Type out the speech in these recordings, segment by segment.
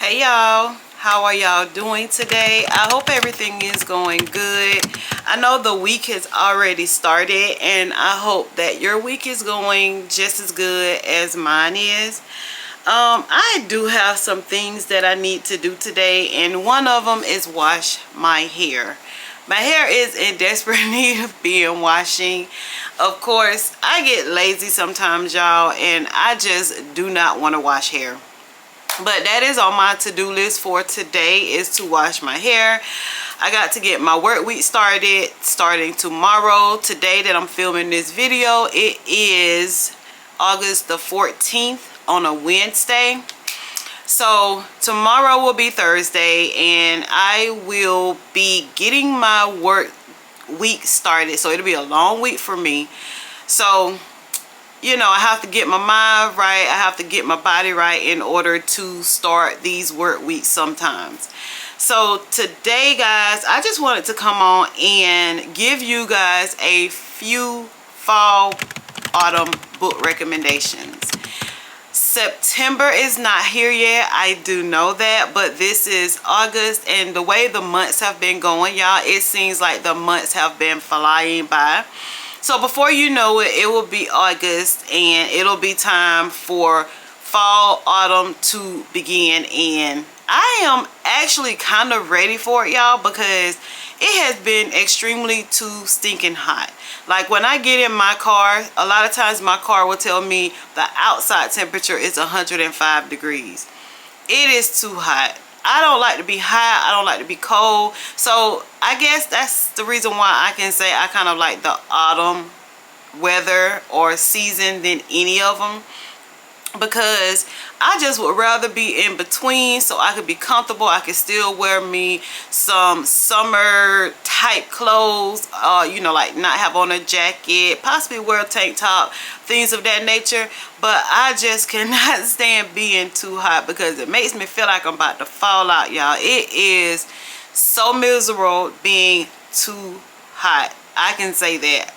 Hey y'all, how are y'all doing today? I hope everything is going good. I know the week has already started and I hope that your week is going just as good as mine is. I do have some things that I need to do today, and one of them is wash my hair. My hair is in desperate need of being washing. Of course, I get lazy sometimes, y'all, and I just do not want to wash hair. But that is on my to-do list for today, is to wash my hair. I got to get my work week starting tomorrow. Today that I'm filming this video, it is August the 14th on a Wednesday. So tomorrow will be Thursday and I will be getting my work week started. So it'll be a long week for me. So you know, I have to get my mind right. I have to get my body right in order to start these work weeks sometimes. So today, guys, I just wanted to come on and give you guys a few fall, autumn book recommendations. September is not here yet. I do know that, but this is August, and the way the months have been going, y'all, it seems like the months have been flying by. So before you know it, it will be August and it'll be time for fall, autumn to begin. And I am actually kind of ready for it, y'all, because it has been extremely too stinking hot. Like when I get in my car, a lot of times my car will tell me the outside temperature is 105 degrees. It is too hot. I don't like to be hot. I don't like to be cold. So I guess that's the reason why I can say I kind of like the autumn weather or season than any of them, because I just would rather be in between so I could be comfortable. I could still wear me some summer type clothes, you know, like not have on a jacket, possibly wear a tank top, things of that nature. But I just cannot stand being too hot because it makes me feel like I'm about to fall out, y'all. It is so miserable being too hot. I can say that.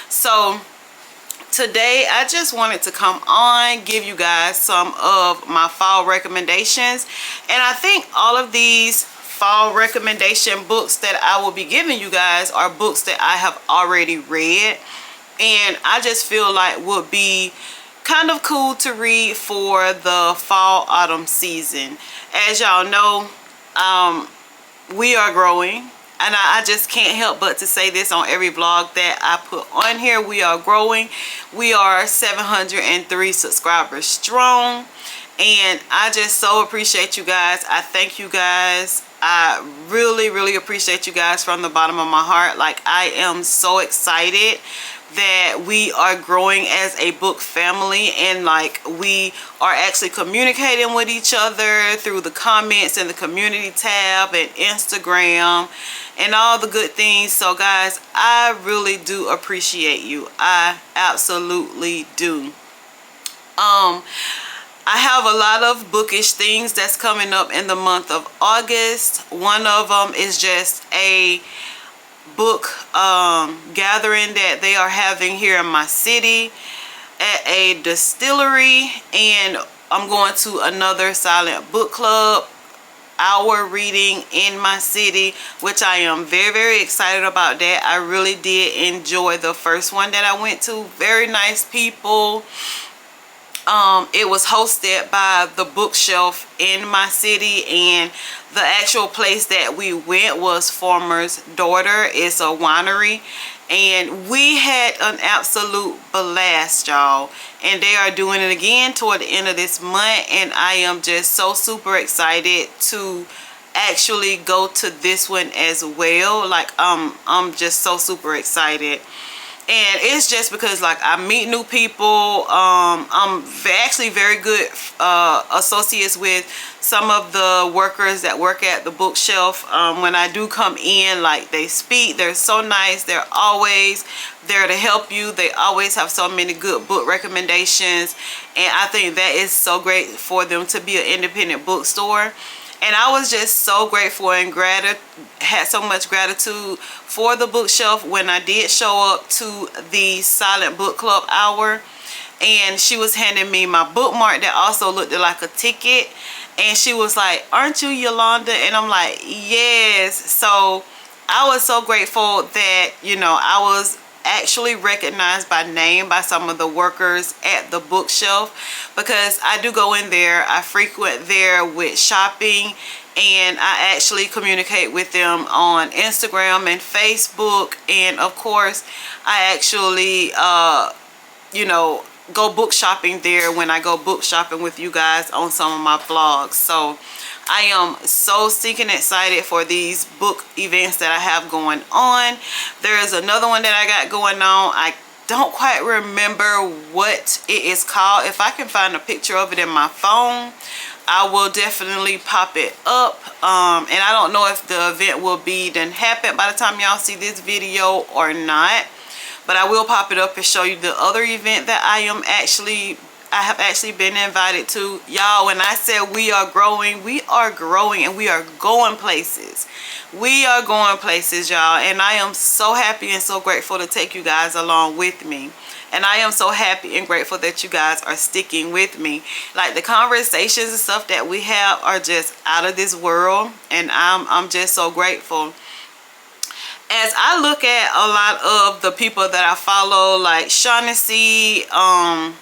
So today I just wanted to come on, give you guys some of my fall recommendations. And I think all of these fall recommendation books that I will be giving you guys are books that I have already read, and I just feel like would be kind of cool to read for the fall autumn season. As y'all know, we are growing. And I just can't help but to say this on every vlog that I put on here. We are growing. We are 703 subscribers strong. And I just so appreciate you guys. I thank you guys. I really, really appreciate you guys from the bottom of my heart. Like, I am so excited that we are growing as a book family, and like we are actually communicating with each other through the comments and the community tab and Instagram and all the good things. So guys, I really do appreciate you. I absolutely do. I have a lot of bookish things that's coming up in the month of August. One of them is just a book gathering that they are having here in my city at a distillery, and I'm going to another silent book club hour reading in my city, which I am very, very excited about that. I really did enjoy the first one that I went to. Very nice people. It was hosted by the bookshelf in my city, and the actual place that we went was Farmer's Daughter. It's a winery, and we had an absolute blast, y'all. And they are doing it again toward the end of this month, and I am just so super excited to actually go to this one as well. Like, I'm just so super excited. And it's just because like I meet new people. I'm actually very good associates with some of the workers that work at the bookshelf. When I do come in, like they speak, they're so nice. They're always there to help you. They always have so many good book recommendations, and I think that is so great for them to be an independent bookstore. And I was just so grateful and had so much gratitude for the bookshelf when I did show up to the silent book club hour. and she was handing me my bookmark that also looked like a ticket, and she was like, "Aren't you Yolanda?" And I'm like, "Yes." So I was so grateful that, you know, I was actually recognized by name by some of the workers at the bookshelf, because I do go in there, I frequent there with shopping, and I actually communicate with them on Instagram and Facebook, and of course I actually you know, go book shopping there when I go book shopping with you guys on some of my vlogs. So I am so stinking excited for these book events that I have going on. There is another one that I got going on. I don't quite remember what it is called. If I can find a picture of it in my phone, I will definitely pop it up. And I don't know if the event will be done happen by the time y'all see this video or not, but I will pop it up and show you the other event that I have actually been invited to. Y'all, when I said we are growing, and we are going places. We are going places, y'all, and I am so happy and so grateful to take you guys along with me. And I am so happy and grateful that you guys are sticking with me. Like, the conversations and stuff that we have are just out of this world, and I'm just so grateful. As I look at a lot of the people that I follow, like Shaughnessy, I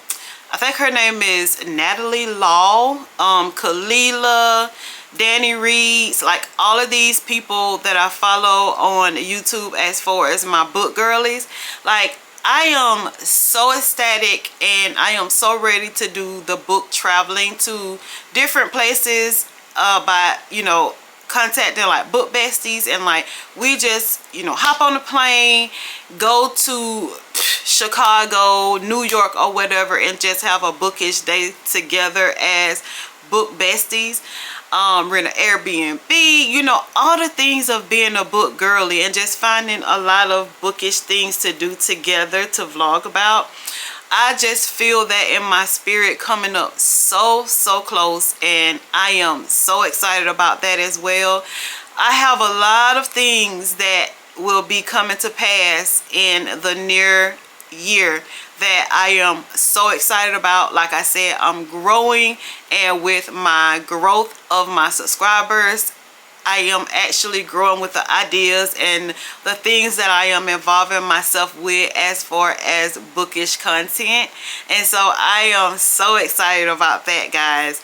think her name is Natalie Law, Kalila, Danny Reeds, like all of these people that I follow on YouTube as far as my book girlies, like, I am so ecstatic and I am so ready to do the book traveling to different places by, you know, contacting like book besties, and like we just, you know, hop on a plane, go to Chicago, New York or whatever, and just have a bookish day together as book besties. Rent an Airbnb, you know, all the things of being a book girly and just finding a lot of bookish things to do together to vlog about. I just feel that in my spirit coming up so close, and I am so excited about that as well. I have a lot of things that will be coming to pass in the near year that I am so excited about. Like I said, I'm growing, and with my growth of my subscribers, I am actually growing with the ideas and the things that I am involving myself with as far as bookish content. And so I am so excited about that, guys.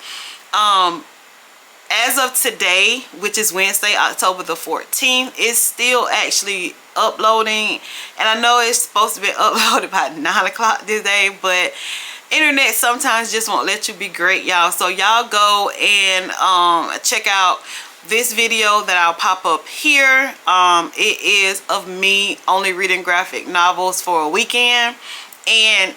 As of today, which is Wednesday, October the 14th, it's still actually uploading, and I know it's supposed to be uploaded by 9 o'clock today, but internet sometimes just won't let you be great, y'all. So y'all go and check out this video that I'll pop up here. It is of me only reading graphic novels for a weekend, and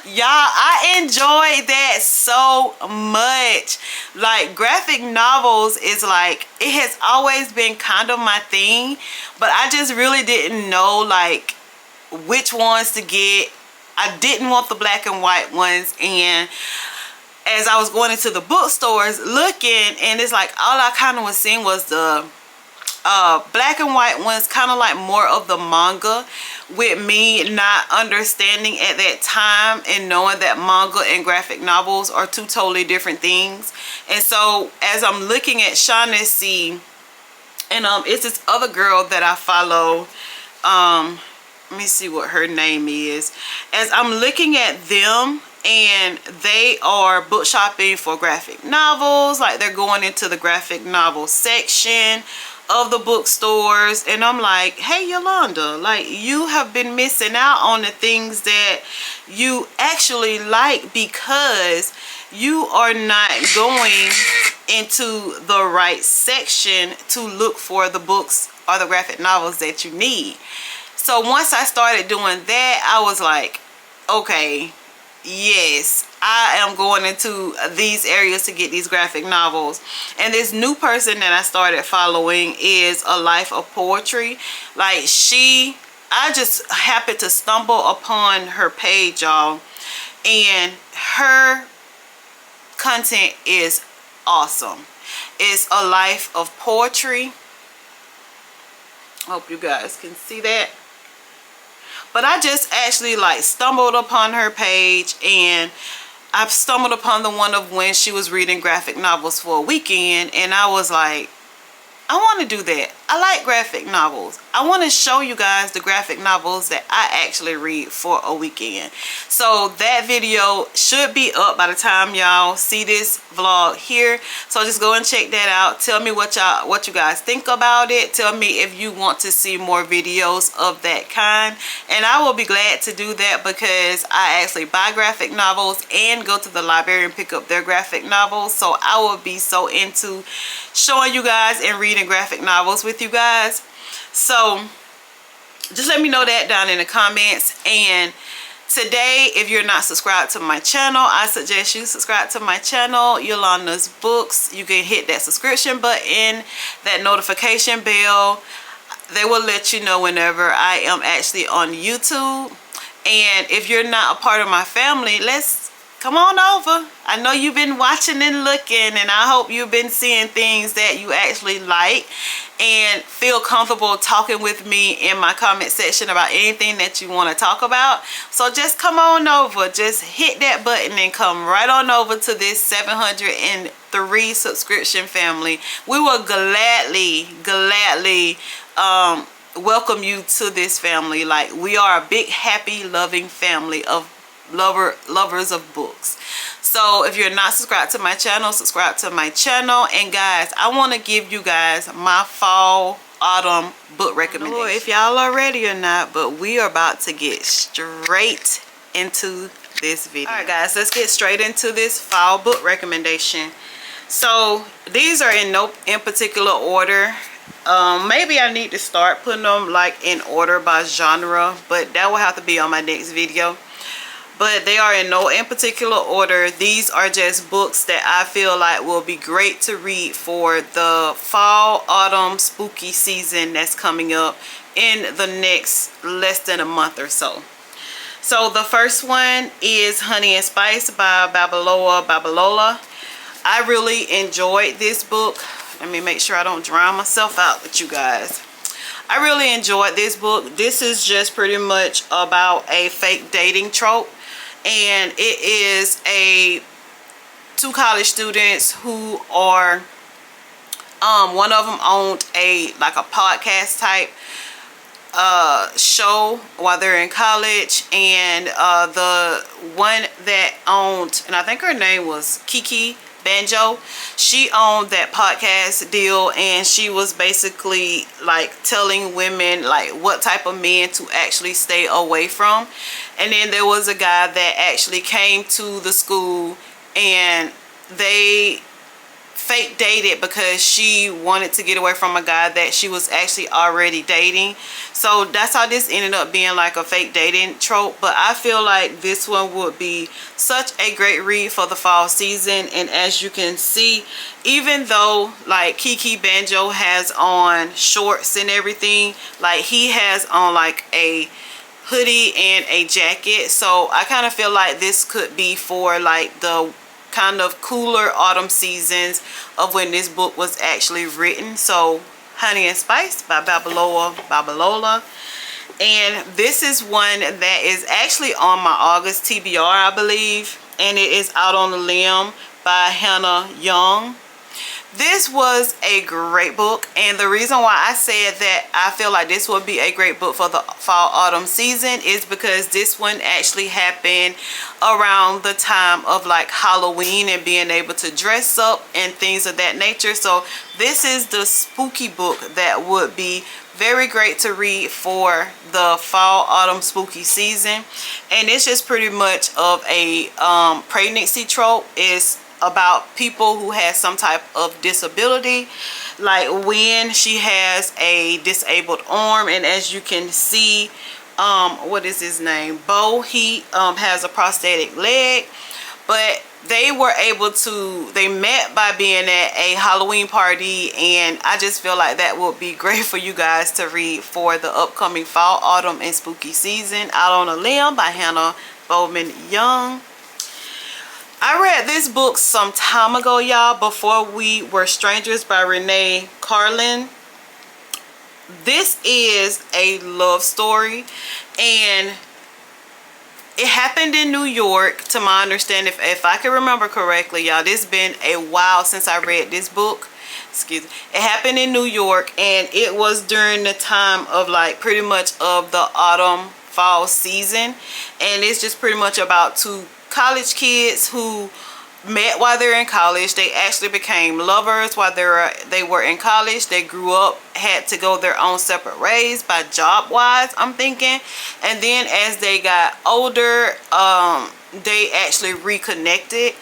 y'all, I enjoyed that so much. Like, graphic novels is like, it has always been kind of my thing, but I just really didn't know like which ones to get. I didn't want the black and white ones, and as I was going into the bookstores looking, and it's like all I kind of was seeing was the black and white ones, kind of like more of the manga, with me not understanding at that time and knowing that manga and graphic novels are two totally different things. And so as I'm looking at Shaughnessy, and it's this other girl that I follow, let me see what her name is. As I'm looking at them, and they are book shopping for graphic novels, like they're going into the graphic novel section of the bookstores, and I'm like, hey Yolanda, like, you have been missing out on the things that you actually like because you are not going into the right section to look for the books or the graphic novels that you need. So once I started doing that, I was like, okay, yes, I am going into these areas to get these graphic novels. And this new person that I started following is A Life of Poetry. Like, I just happened to stumble upon her page, y'all, and her content is awesome. It's A Life of Poetry. Hope you guys can see that. but I just actually like stumbled upon her page, and I stumbled upon the one of when she was reading graphic novels for a weekend, and I was like, I want to do that. I like graphic novels. I want to show you guys the graphic novels that I actually read for a weekend. So that video should be up by the time y'all see this vlog here. So just go and check that out. Tell me what you guys think about it. Tell me if you want to see more videos of that kind. And I will be glad to do that, because I actually buy graphic novels and go to the library and pick up their graphic novels. So I will be so into showing you guys and reading graphic novels with you guys. So just let me know that down in the comments. And today, if you're not subscribed to my channel, I suggest you subscribe to my channel, Yolanda's Books. You can hit that subscription button, that notification bell. They will let you know whenever I am actually on YouTube. And if you're not a part of my family, let's come on over. I know you've been watching and looking, and I hope you've been seeing things that you actually like and feel comfortable talking with me in my comment section about anything that you want to talk about. So just come on over. Just hit that button and come right on over to this 703 subscription family. We will gladly welcome you to this family. Like, we are a big, happy, loving family of lovers of books. So if you're not subscribed to my channel, subscribe to my channel. And guys, I want to give you guys my fall autumn book recommendation. I don't know if y'all are ready or not, but we are about to get straight into this video. All right guys, let's get straight into this fall book recommendation. So these are in particular order. Maybe I need to start putting them like in order by genre, but that will have to be on my next video. But they are in no particular order. These are just books that I feel like will be great to read for the fall, autumn, spooky season that's coming up in the next less than a month or so. So the first one is Honey and Spice by Babalola. I really enjoyed this book. Let me make sure I don't drown myself out with you guys. I really enjoyed this book. This is just pretty much about a fake dating trope. And it is two college students who are, one of them owned a podcast type show while they're in college, and the one that owned, and I think her name was Kiki Banjo, she owned that podcast deal, and she was basically like telling women like what type of men to actually stay away from. And then there was a guy that actually came to the school, and they fake dated because she wanted to get away from a guy that she was actually already dating. So that's how this ended up being like a fake dating trope. But I feel like this one would be such a great read for the fall season. And as you can see, even though like Kiki Banjo has on shorts and everything, like he has on like a hoodie and a jacket. So I kind of feel like this could be for like the kind of cooler autumn seasons of when this book was actually written. So Honey and Spice by Babalola. And this is one that is actually on my August TBR, I believe, and it is Out on the Limb by Hannah Young. This was a great book, and the reason why I said that I feel like this would be a great book for the fall autumn season is because this one actually happened around the time of like Halloween and being able to dress up and things of that nature. So this is the spooky book that would be very great to read for the fall autumn spooky season. And it's just pretty much of a pregnancy trope. It's about people who has some type of disability, like when she has a disabled arm, and as you can see, what is his name, Bo, he has a prosthetic leg. But they were able to, they met by being at a Halloween party, and I just feel like that would be great for you guys to read for the upcoming fall, autumn, and spooky season. Out on a Limb by Hannah Young. I read this book some time ago, y'all, before we were strangers by Renee Carlin. this is a love story, and it happened in New York, to my understanding, if I can remember correctly, y'all. This been a while since I read this book. Excuse me. It happened in New York, and it was during the time of like pretty much of the autumn fall season, and it's just pretty much about two college kids who met while they're in college. They actually became lovers while they were in college. They grew up, had to go their own separate ways by job wise, I'm thinking, and then as they got older, they actually reconnected.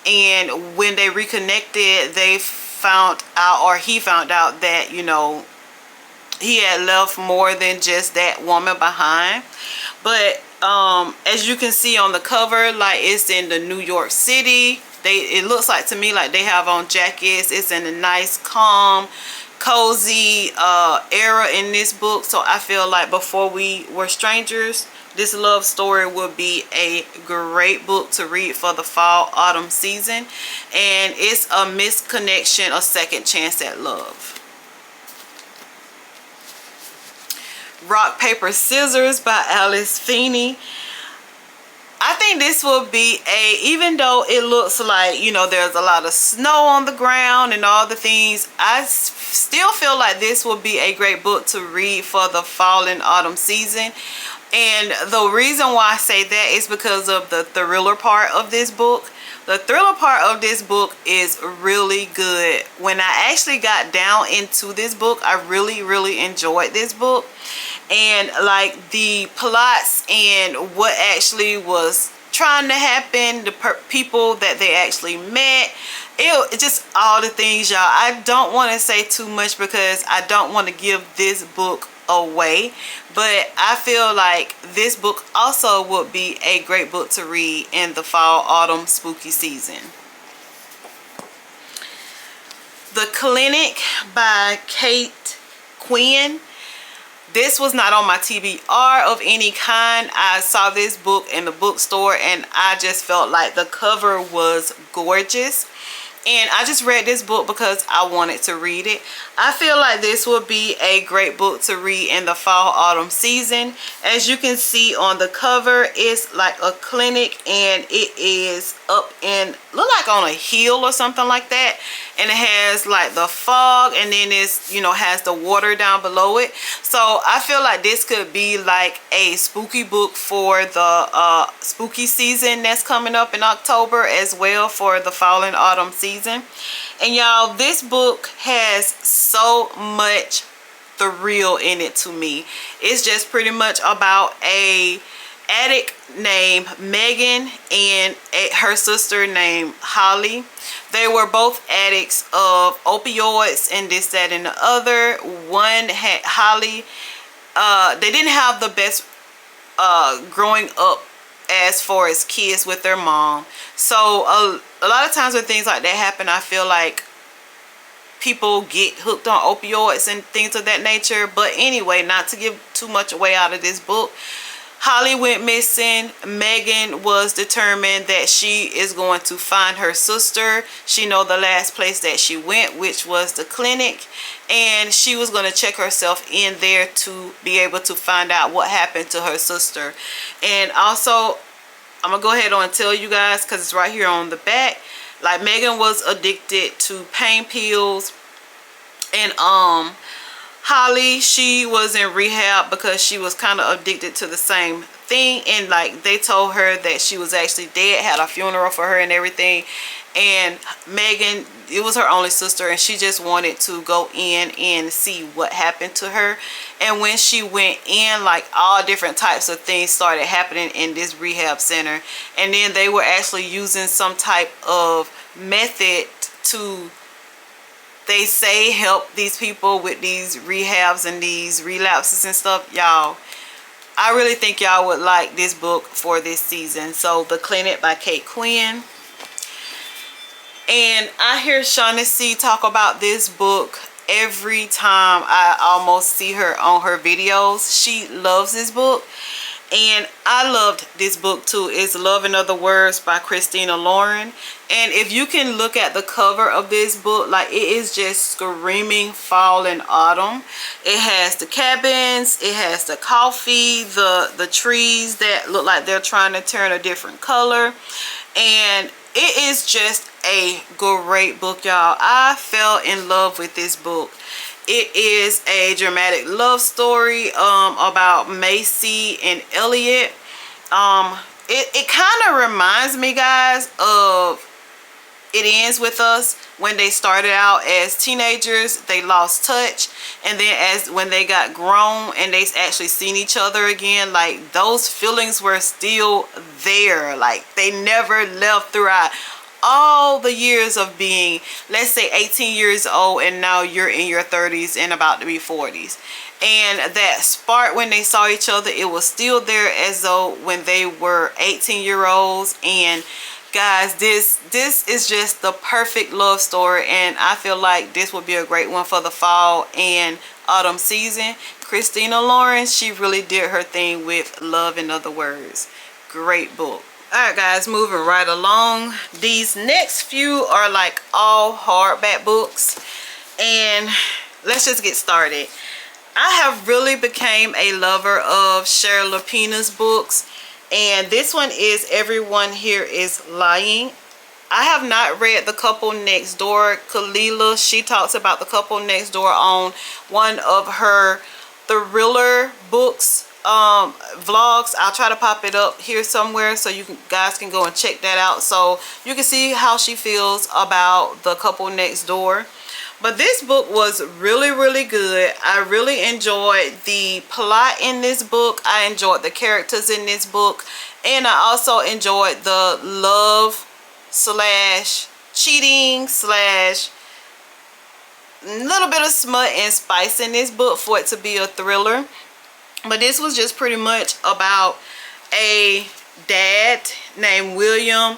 And when they reconnected, they found out, or he found out, that, you know, he had left more than just that woman behind. But as you can see on the cover, like, it's in the New York City. It looks like to me like they have on jackets. It's in a nice, calm, cozy era in this book. So I feel like Before We Were Strangers, this love story would be a great book to read for the fall autumn season. And it's a misconnection, a second chance at love. Rock, Paper, Scissors by Alice Feeney. I think this will be even though it looks like, you know, there's a lot of snow on the ground and all the things, I still feel like this will be a great book to read for the fall and autumn season. And the reason why I say that is because of the thriller part of this book. The thriller part of this book is really good. When I actually got down into this book, I really enjoyed this book. And like the plots and what actually was trying to happen, the people that they actually met, it just all the things, y'all. I don't want to say too much because I don't want to give this book away, but I feel like this book also would be a great book to read in the fall autumn spooky season. The Clinic by Kate Quinn. This was not on my TBR of any kind. I saw this book in the bookstore and I just felt like the cover was gorgeous. And I just read this book because I wanted to read it. I feel like this would be a great book to read in the fall autumn season. As you can see on the cover, it's like a clinic and it is up in, look like on a hill or something like that. And it has like the fog, and then it's, you know, has the water down below it. So I feel like this could be like a spooky book for the spooky season that's coming up in October, as well for the fall and autumn season. And y'all, this book has so much thrill in it to me. It's just pretty much about a addict named Megan and her sister named Holly. They were both addicts of opioids and this, that, and the other. One had Holly. They didn't have the best growing up as far as kids with their mom. So a lot of times when things like that happen, I feel like people get hooked on opioids and things of that nature. But anyway, not to give too much away out of this book, Holly went missing. Megan was determined that she is going to find her sister. She know the last place that she went, which was the clinic, and she was going to check herself in there to be able to find out what happened to her sister. And also, I'm gonna go ahead on and tell you guys, because it's right here on the back, like, Megan was addicted to pain pills, and Holly, she was in rehab because she was kind of addicted to the same thing. And like, they told her that she was actually dead, had a funeral for her and everything. And Megan, it was her only sister, and she just wanted to go in and see what happened to her. And when she went in, like, all different types of things started happening in this rehab center. And then they were actually using some type of method to, they say, help these people with these rehabs and these relapses and stuff. Y'all, I really think y'all would like this book for this season. So The Clinic by Kate Quinn. And I hear Shaughnessy talk about this book every time I almost see her on her videos. She loves this book. And I loved this book too. It's Love in Other Words by Christina Lauren. And if you can look at the cover of this book, like, it is just screaming fall and autumn. It has the cabins, it has the coffee, the trees that look like they're trying to turn a different color. And it is just a great book, y'all. I fell in love with this book. It is a dramatic love story about Macy and Elliot. It kind of reminds me, guys, of It Ends With Us. When they started out as teenagers, they lost touch, and then when they got grown and they actually seen each other again, like, those feelings were still there. Like, they never left throughout all the years of being, let's say, 18 years old, and now you're in your 30s and about to be 40s. And that spark when they saw each other, it was still there as though when they were 18-year-olds. And guys, this is just the perfect love story, and I feel like this would be a great one for the fall and autumn season. Christina Lauren, she really did her thing with Love in Other Words. Great book. Alright guys, moving right along. These next few are like all hardback books, and let's just get started. I have really became a lover of Cheryl Lapina's books, and this one is Everyone Here Is Lying. I have not read The Couple Next Door. Kalila, she talks about The Couple Next Door on one of her thriller books vlogs. I'll try to pop it up here somewhere so you guys can go and check that out, so you can see how she feels about The Couple Next Door. But this book was really good. I really enjoyed the plot in this book. I enjoyed the characters in this book, and I also enjoyed the love slash cheating slash little bit of smut and spice in this book for it to be a thriller. But this was just pretty much about a dad named William.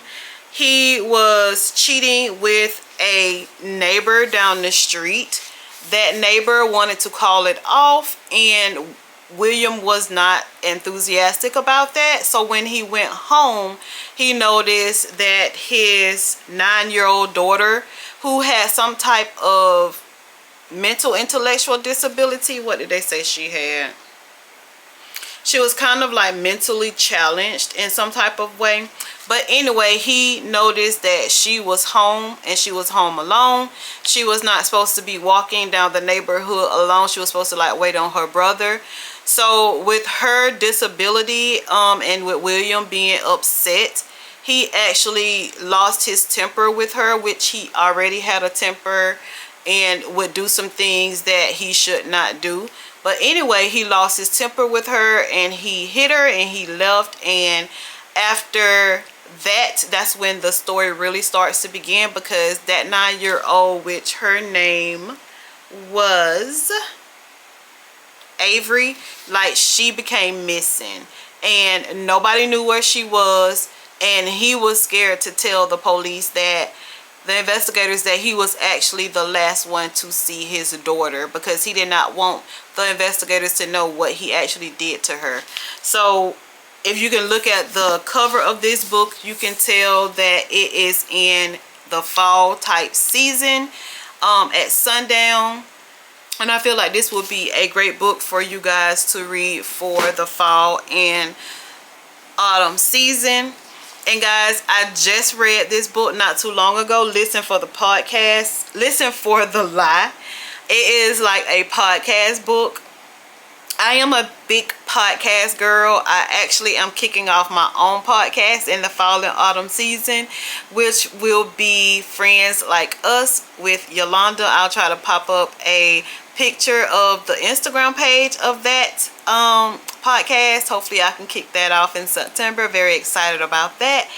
He was cheating with a neighbor down the street. That neighbor wanted to call it off, and William was not enthusiastic about that. So when he went home, he noticed that his 9-year-old daughter, who had some type of mental intellectual disability, what did they say she had? She was kind of like mentally challenged in some type of way. But anyway, he noticed that she was home, and she was home alone. She was not supposed to be walking down the neighborhood alone. She was supposed to like wait on her brother. So with her disability and with William being upset, he actually lost his temper with her, which he already had a temper and would do some things that he should not do. But anyway, he lost his temper with her, and he hit her, and he left. And after that, that's when the story really starts to begin, because that 9-year-old, which her name was Avery, like, she became missing, and nobody knew where she was. And he was scared to tell the police, that the investigators, that he was actually the last one to see his daughter, because he did not want the investigators to know what he actually did to her. So if you can look at the cover of this book, you can tell that it is in the fall type season at sundown. And I feel like this would be a great book for you guys to read for the fall and autumn season. And guys, I just read this book not too long ago. Listen for the podcast. Listen for the lie. It is like a podcast book. I am a big podcast girl. I actually am kicking off my own podcast in the fall and autumn season, which will be Friends Like Us with Yolanda. I'll try to pop up a picture of the Instagram page of that podcast. Hopefully I can kick that off in September. Very excited about that.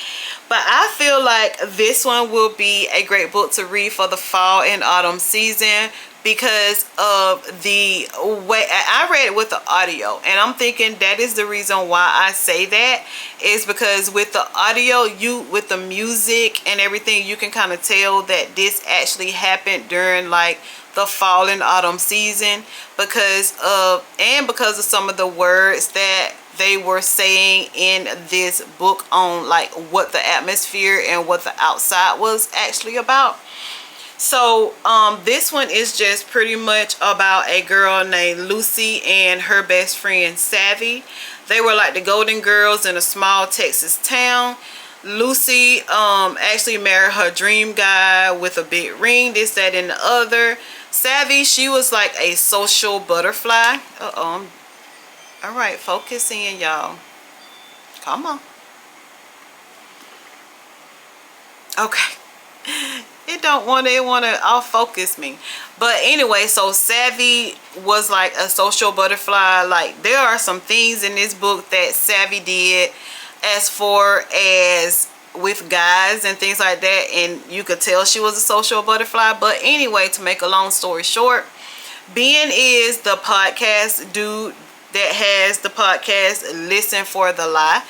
But I feel like this one will be a great book to read for the fall and autumn season, because of the way I read it with the audio. And I'm thinking that is the reason why I say that, is because with the audio, with the music and everything, you can kind of tell that this actually happened during like the fall and autumn season, because of some of the words that they were saying in this book on like what the atmosphere and what the outside was actually about. So this one is just pretty much about a girl named Lucy and her best friend Savvy. They were like the Golden Girls in a small Texas town. Lucy actually married her dream guy with a big ring, this, that, and the other. Savvy, she was like a social butterfly. All right, focus in, y'all. Come on. Okay. It want to off focus me. But anyway, so Savvy was like a social butterfly. Like, there are some things in this book that Savvy did as far as with guys and things like that, and you could tell she was a social butterfly. But anyway, to make a long story short, Ben is the podcast dude that has the podcast Listen for the Lie,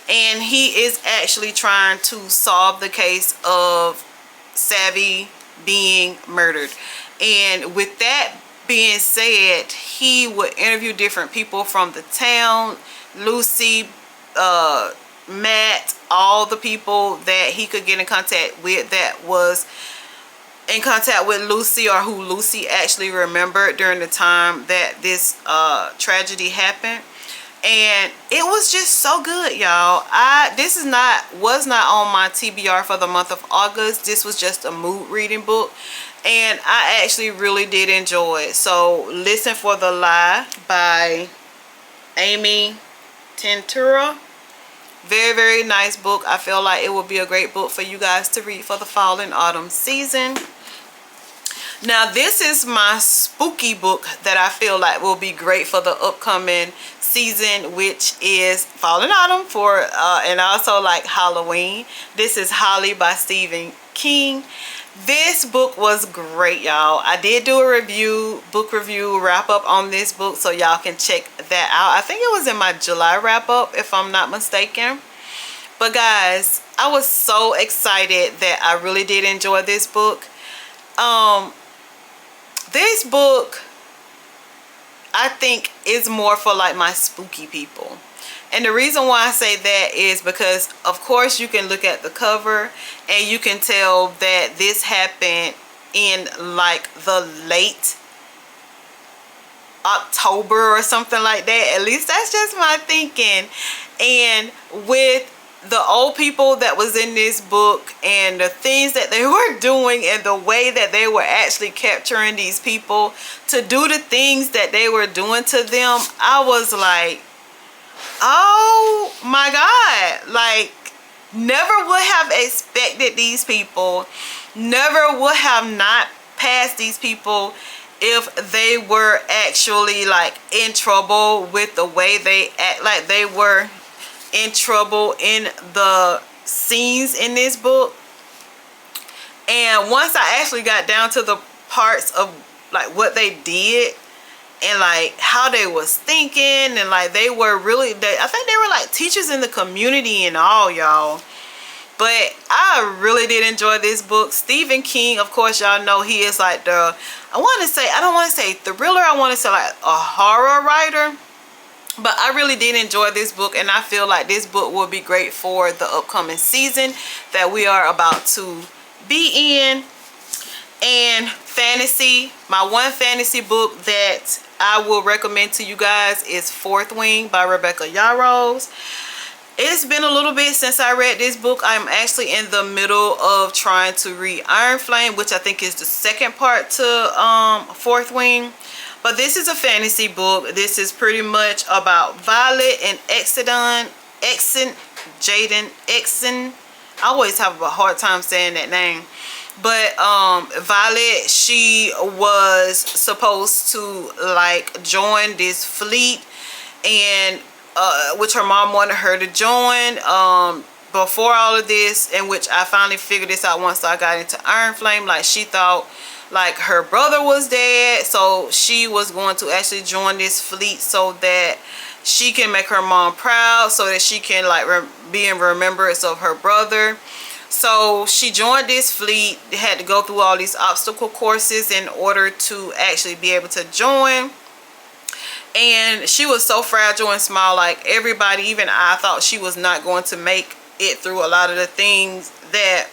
and he is actually trying to solve the case of Savvy being murdered. And with that being said, he would interview different people from the town, Lucy, Matt, all the people that he could get in contact with that was in contact with Lucy, or who Lucy actually remembered during the time that this tragedy happened. And it was just so good, y'all. This was not on my TBR for the month of August. This was just a mood reading book, and I actually really did enjoy it. So Listen for the Lie by Amy Tentura. Very, very nice book. I feel like it would be a great book for you guys to read for the fall and autumn season. Now, this is my spooky book that I feel like will be great for the upcoming season, which is fall and autumn and also like Halloween. This is Holly by Stephen King. This book was great, y'all. I did do a book review wrap up on this book, so y'all can check that out. I think it was in my July wrap up, if I'm not mistaken. But guys, I was so excited that I really did enjoy this book. This book, I think, is more for like my spooky people. And the reason why I say that is because, of course, you can look at the cover and you can tell that this happened in like the late October or something like that. At least that's just my thinking. And with the old people that was in this book and the things that they were doing and the way that they were actually capturing these people to do the things that they were doing to them, I was like, oh my God, like, never would have expected these people, never would have not passed these people if they were actually like in trouble with the way they act, like they were in trouble in the scenes in this book. And once I actually got down to the parts of like what they did and like how they was thinking, and like they were really, I think they were like teachers in the community and all, y'all. But I really did enjoy this book. Stephen King, of course, y'all know he is like I don't want to say thriller, I want to say like a horror writer. But I really did enjoy this book, and I feel like this book will be great for the upcoming season that we are about to be in. And fantasy, my one fantasy book that I will recommend to you guys is Fourth Wing by Rebecca Yarros. It's been a little bit since I read this book. I'm actually in the middle of trying to read Iron Flame, which I think is the second part to Fourth Wing. But this is a fantasy book. This is pretty much about Violet and Jaden. I always have a hard time saying that name. But Violet, she was supposed to like join this fleet, and which her mom wanted her to join before all of this, in which I finally figured this out once I got into Iron Flame. Like, she thought like her brother was dead, so she was going to actually join this fleet so that she can make her mom proud, so that she can like be in remembrance of her brother. So she joined this fleet. They had to go through all these obstacle courses in order to actually be able to join. And she was so fragile and small. Like everybody, even I, thought she was not going to make it through a lot of the things that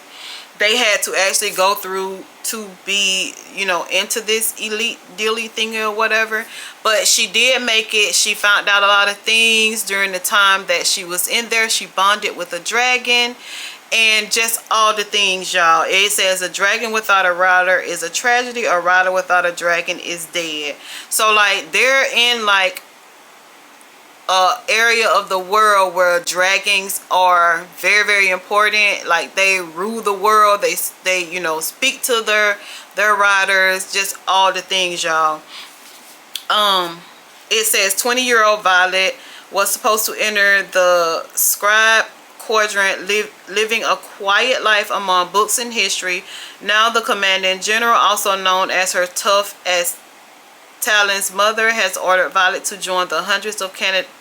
they had to actually go through to be, you know, into this elite dealy thing or whatever. But she did make it. She found out a lot of things during the time that she was in there. She bonded with a dragon and just all the things, y'all. It says a dragon without a rider is a tragedy. A rider without a dragon is dead. So like they're in like area of the world where dragons are very, very important. Like they rule the world. They you know, speak to their riders, just all the things, y'all. It says 20-year-old Violet was supposed to enter the scribe quadrant, living a quiet life among books and history. Now the commanding general, also known as her tough as Talon's mother, has ordered Violet to join the hundreds of candidates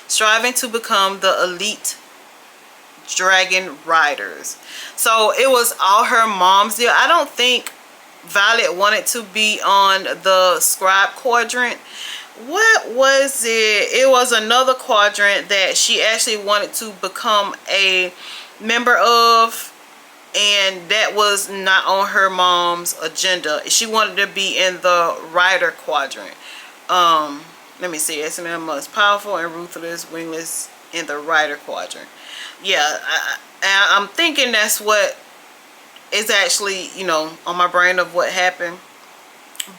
striving to become the elite dragon riders. So it was all her mom's deal. I don't think Violet wanted to be on the scribe quadrant. What was it? It was another quadrant that she actually wanted to become a member of, and that was not on her mom's agenda. She wanted to be in the rider quadrant. Let me see. S&M most powerful and ruthless wingless in the rider quadrant. Yeah, I'm thinking that's what is actually, you know, on my brain of what happened.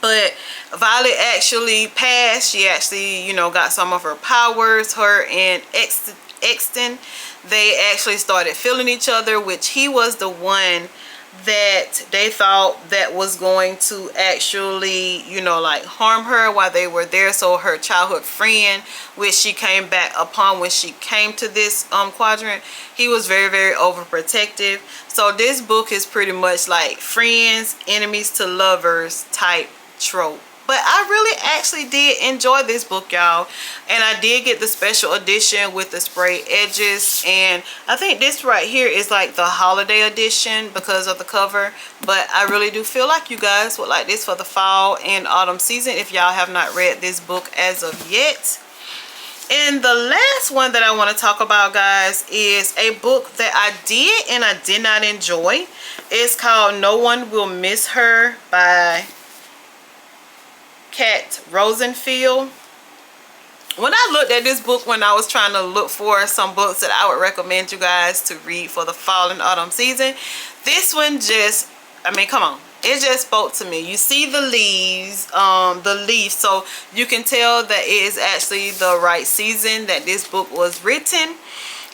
But Violet actually passed. She actually, you know, got some of her powers. Her and Exton, they actually started feeling each other, which he was the one that they thought that was going to actually, you know, like harm her while they were there. So her childhood friend, which she came back upon when she came to this quadrant, he was very, very overprotective. So this book is pretty much like friends, enemies to lovers type trope. But I really actually did enjoy this book, y'all. And I did get the special edition with the spray edges. And I think this right here is like the holiday edition because of the cover. But I really do feel like you guys would like this for the fall and autumn season if y'all have not read this book as of yet. And the last one that I want to talk about, guys, is a book that I did and I did not enjoy. It's called No One Will Miss Her by Kat Rosenfield. When I looked at this book, when I was trying to look for some books that I would recommend you guys to read for the fall and autumn season, this one just, I mean, come on, it just spoke to me. You see the leaves, so you can tell that it is actually the right season that this book was written.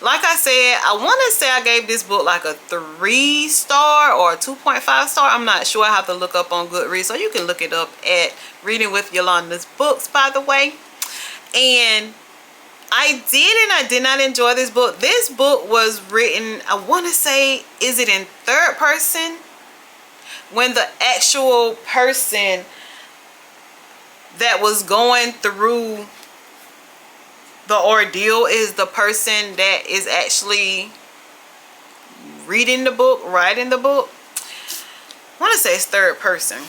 Like I said, I want to say I gave this book like a 3-star or a 2.5 star. I'm not sure. I have to look up on Goodreads. So you can look it up at Reading with Yolanda's books, by the way. And I did and I did not enjoy this book. This book was written, I want to say, is it in third person? When the actual person that was going through the ordeal is the person that is actually reading the book, writing the book. I want to say it's third person.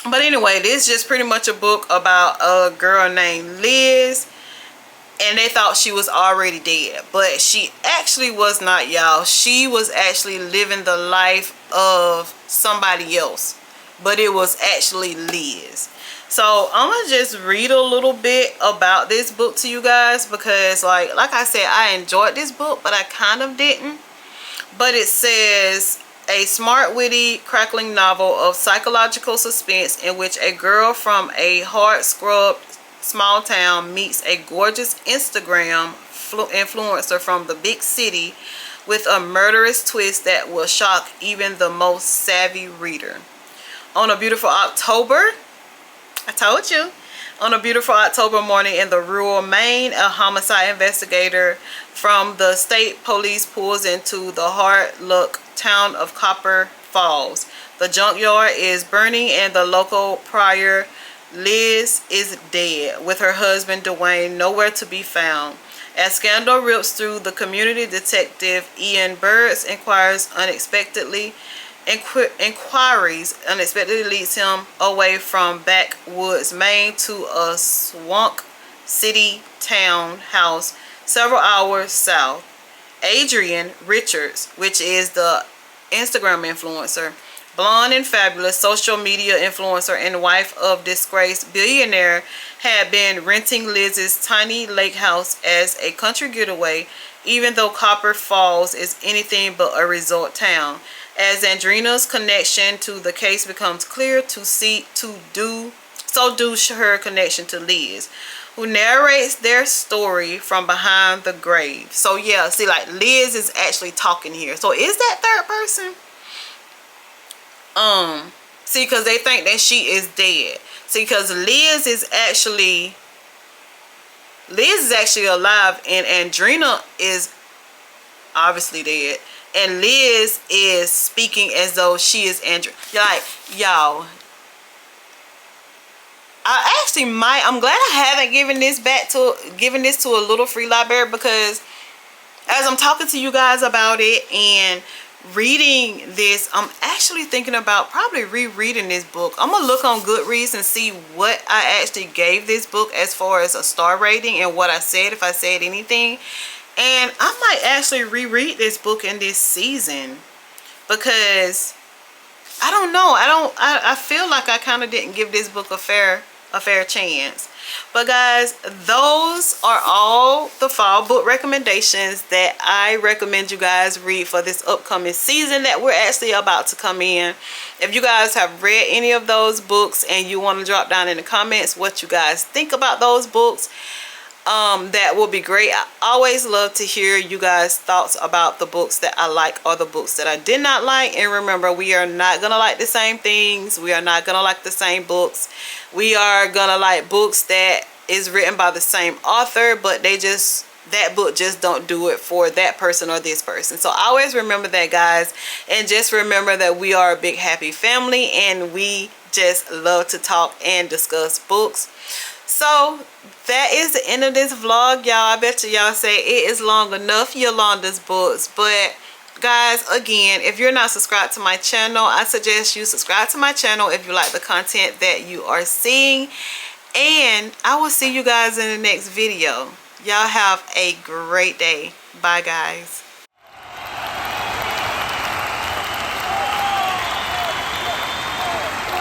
But anyway, this is just pretty much a book about a girl named Liz. And they thought she was already dead. But she actually was not, y'all. She was actually living the life of somebody else. But it was actually Liz. So I'm gonna just read a little bit about this book to you guys, because like I said, I enjoyed this book, but I kind of didn't. But it says, a smart, witty, crackling novel of psychological suspense in which a girl from a hard-scrubbed small town meets a gorgeous Instagram influencer from the big city with a murderous twist that will shock even the most savvy reader. On a beautiful October, I told you, on a beautiful October morning in the rural Maine, a homicide investigator from the state police pulls into the hard-luck town of Copper Falls. The junkyard is burning and the local prior Liz is dead, with her husband Dwayne nowhere to be found. As scandal rips through the community, Detective Ian Birds inquires unexpectedly inquiries unexpectedly leads him away from backwoods Maine to a swamp city townhouse several hours south. Adrian Richards, which is the Instagram influencer, blonde and fabulous social media influencer and wife of disgraced billionaire, had been renting Liz's tiny lake house as a country getaway, even though Copper Falls is anything but a resort town. As Andrina's connection to the case becomes clear, so do her connection to Liz, who narrates their story from behind the grave. So yeah, see, like Liz is actually talking here. So is that third person? See, because they think that she is dead. See, because Liz is actually alive, and Andrina is obviously dead, and Liz is speaking as though she is Andrina. Like, y'all, I'm glad I haven't given this to a little free library, because as I'm talking to you guys about it and reading this, I'm actually thinking about probably rereading this book. I'm gonna look on Goodreads and see what I actually gave this book as far as a star rating and what I said, if I said anything. And I might actually reread this book in this season, because I don't know, I feel like I kind of didn't give this book a fair chance. But guys, those are all the fall book recommendations that I recommend you guys read for this upcoming season that we're actually about to come in. If you guys have read any of those books and you want to drop down in the comments what you guys think about those books, that will be great. I always love to hear you guys' thoughts about the books that I like or the books that I did not like. And remember, we are not gonna like the same things. We are not gonna like the same books. We are gonna like books that is written by the same author, but that book just don't do it for that person or this person. So always remember that, guys, and just remember that we are a big happy family, and we just love to talk and discuss books. So that is the end of this vlog, y'all. I bet y'all say it is long enough, Yolanda's books. But guys, again, if you're not subscribed to my channel, I suggest you subscribe to my channel if you like the content that you are seeing. And I will see you guys in the next video. Y'all have a great day. Bye, guys.